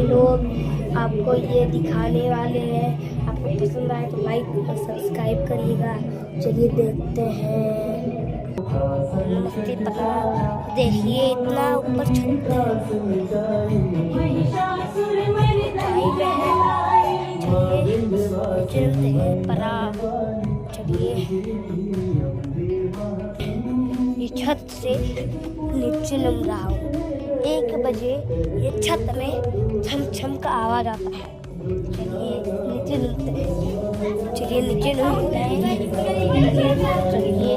लोग आपको ये दिखाने वाले हैं। आपको पसंद आए तो लाइक और सब्सक्राइब करिएगा। चलिए देखते हैं। नमस्ते पता देखिए इतना ऊपर छत चलते हैं परा। चलिए ये छत से नीचे नम रहा हूँ। 1 बजे ये छत में छम छम का आवाज आता है। चलिए नीचे नमते हैं। चलिए नीचे नमते हैं। चलिए